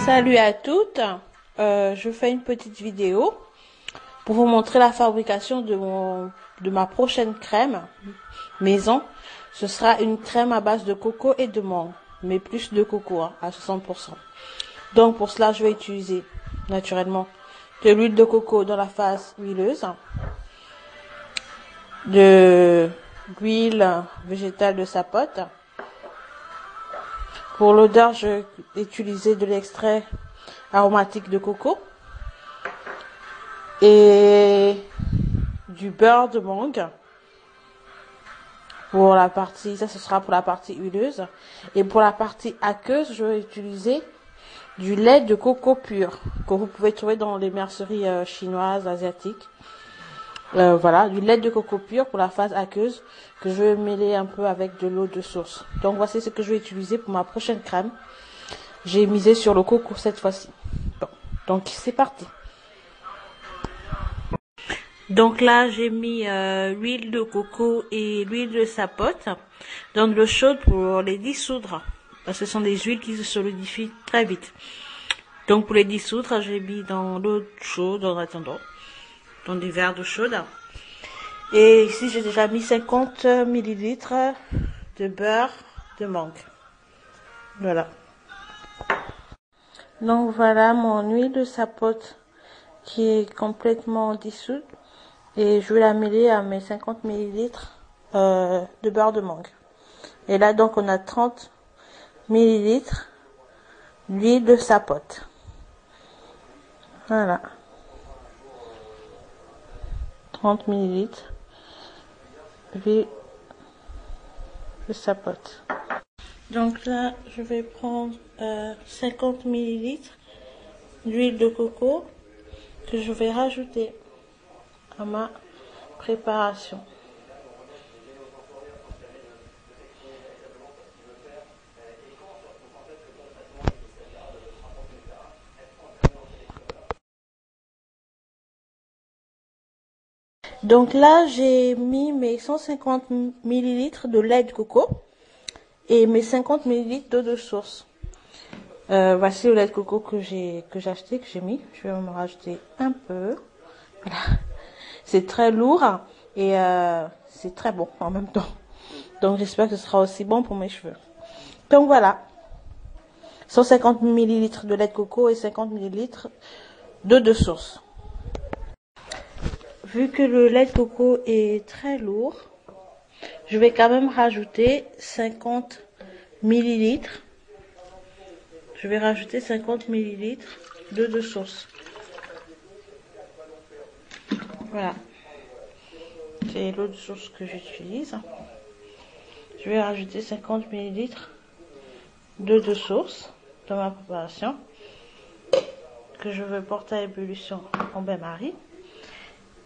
Salut à toutes, je fais une petite vidéo pour vous montrer la fabrication de ma prochaine crème maison. Ce sera une crème à base de coco et de mangue, mais plus de coco hein, à 60%. Donc pour cela, je vais utiliser naturellement de l'huile de coco dans la phase huileuse, de l'huile végétale de sapote. Pour l'odeur, je vais utiliser de l'extrait aromatique de coco et du beurre de mangue. Pour la partie, ça ce sera pour la partie huileuse. Et pour la partie aqueuse, je vais utiliser du lait de coco pur que vous pouvez trouver dans les merceries chinoises, asiatiques. Voilà, du lait de coco pur pour la phase aqueuse que je vais mêler un peu avec de l'eau de source. Donc voici ce que je vais utiliser pour ma prochaine crème. J'ai misé sur le coco cette fois-ci. Bon, donc c'est parti. Donc là j'ai mis l'huile de coco et l'huile de sapote dans de l'eau chaude pour les dissoudre. Parce que ce sont des huiles qui se solidifient très vite. Donc pour les dissoudre, j'ai mis dans l'eau chaude en attendant. Dans des verres d'eau chaude. Et ici, j'ai déjà mis 50 ml de beurre de mangue. Voilà. Donc voilà mon huile de sapote qui est complètement dissoute. Et je vais la mêler à mes 50 ml de beurre de mangue. Et là, donc, on a 30 ml d'huile de sapote. Voilà. 30 ml d'huile de sapote. Donc là, je vais prendre 50 ml d'huile de coco que je vais rajouter à ma préparation. Donc là, j'ai mis mes 150 ml de lait de coco et mes 50 ml d'eau de source. Voici le lait de coco que j'ai acheté, que j'ai mis. Je vais me rajouter un peu. Voilà. C'est très lourd et c'est très bon en même temps. Donc j'espère que ce sera aussi bon pour mes cheveux. Donc voilà. 150 ml de lait de coco et 50 ml d'eau de source. Vu que le lait de coco est très lourd, je vais quand même rajouter 50 ml. Je vais rajouter 50 ml d'eau de source. Voilà. C'est l'eau de source que j'utilise. Je vais rajouter 50 ml d'eau de source dans ma préparation que je vais porter à ébullition en bain-marie.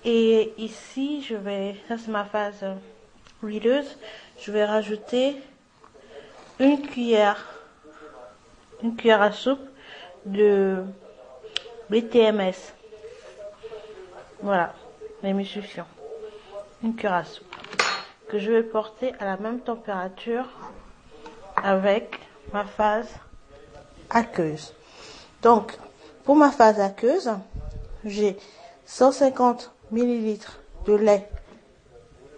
Et ici, ça c'est ma phase huileuse, je vais rajouter une cuillère à soupe de BTMS. Voilà, l'émulsion. Une cuillère à soupe que je vais porter à la même température avec ma phase aqueuse. Donc, pour ma phase aqueuse, j'ai 150 ml de lait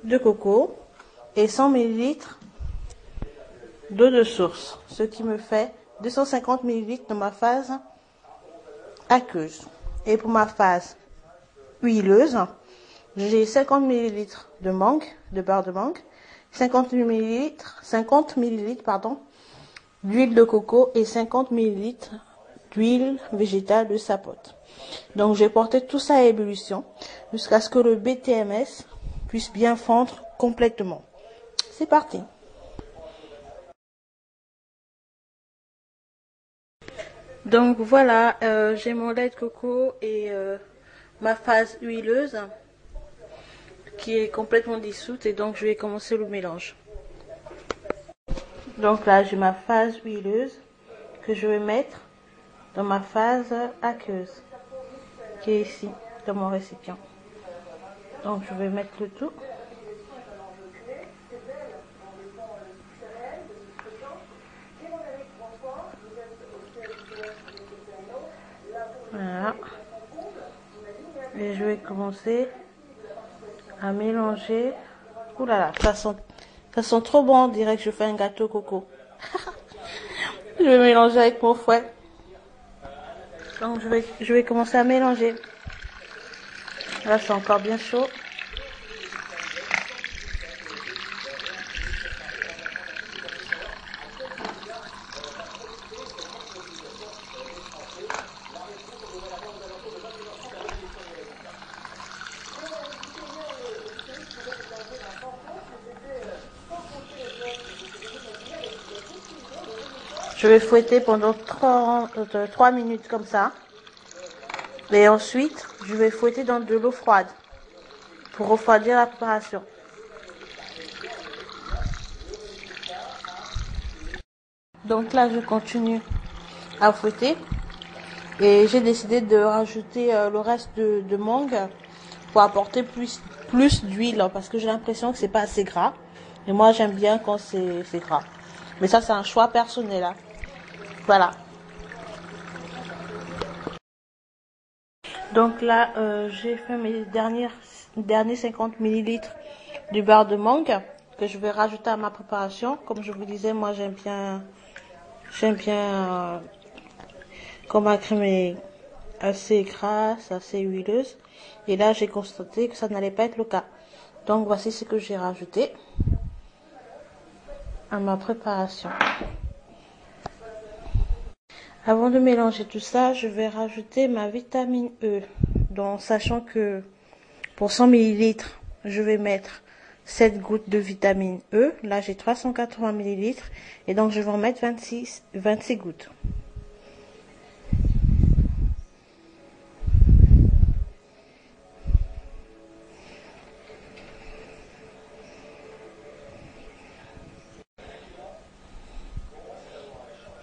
de coco et 100 ml d'eau de source, ce qui me fait 250 ml dans ma phase aqueuse. Et pour ma phase huileuse, j'ai 50 ml de mangue, de beurre de mangue, 50 ml d'huile de coco et 50 ml d'huile végétale de sapote. Donc, j'ai porté tout ça à ébullition jusqu'à ce que le BTMS puisse bien fondre complètement. C'est parti. Donc voilà, j'ai mon lait de coco et ma phase huileuse qui est complètement dissoute et donc je vais commencer le mélange. Donc là, j'ai ma phase huileuse que je vais mettre dans ma phase aqueuse qui est ici dans mon récipient. Donc je vais mettre le tout Voilà. Et je vais commencer à mélanger. Ouh là là, ça sent trop bon, on dirait que je fais un gâteau coco. Je vais mélanger avec mon fouet. Donc je vais commencer à mélanger. Là c'est encore bien chaud. Je vais fouetter pendant 3 minutes comme ça. Et ensuite, je vais fouetter dans de l'eau froide pour refroidir la préparation. Donc là, je continue à fouetter. Et j'ai décidé de rajouter le reste de mangue pour apporter plus d'huile parce que j'ai l'impression que c'est pas assez gras. Et moi, j'aime bien quand c'est gras. Mais ça, c'est un choix personnel. Hein. Voilà. Donc là, j'ai fait mes derniers 50 millilitres du beurre de mangue que je vais rajouter à ma préparation. Comme je vous disais, moi j'aime bien quand ma crème est assez grasse, assez huileuse. Et là, j'ai constaté que ça n'allait pas être le cas. Donc voici ce que j'ai rajouté à ma préparation. Avant de mélanger tout ça, je vais rajouter ma vitamine E. Donc, sachant que pour 100 ml, je vais mettre 7 gouttes de vitamine E. Là, j'ai 380 ml. Et donc, je vais en mettre 26 gouttes.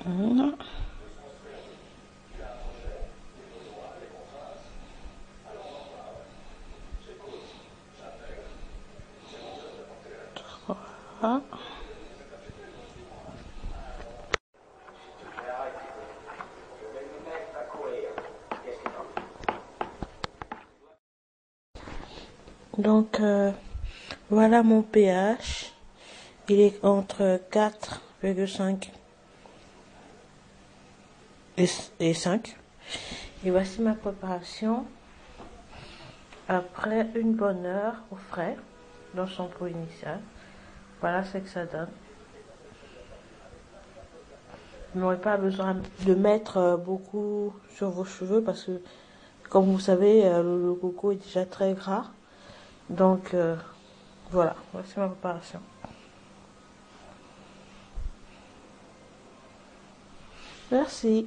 Voilà. Voilà. Donc, voilà mon pH. Il est entre 4,5 et 5. Et voici ma préparation après une bonne heure au frais dans son pot initial. Voilà ce que ça donne. Vous n'aurez pas besoin de mettre beaucoup sur vos cheveux parce que, comme vous savez, le coco est déjà très gras. Donc, voilà, voici ma préparation. Merci.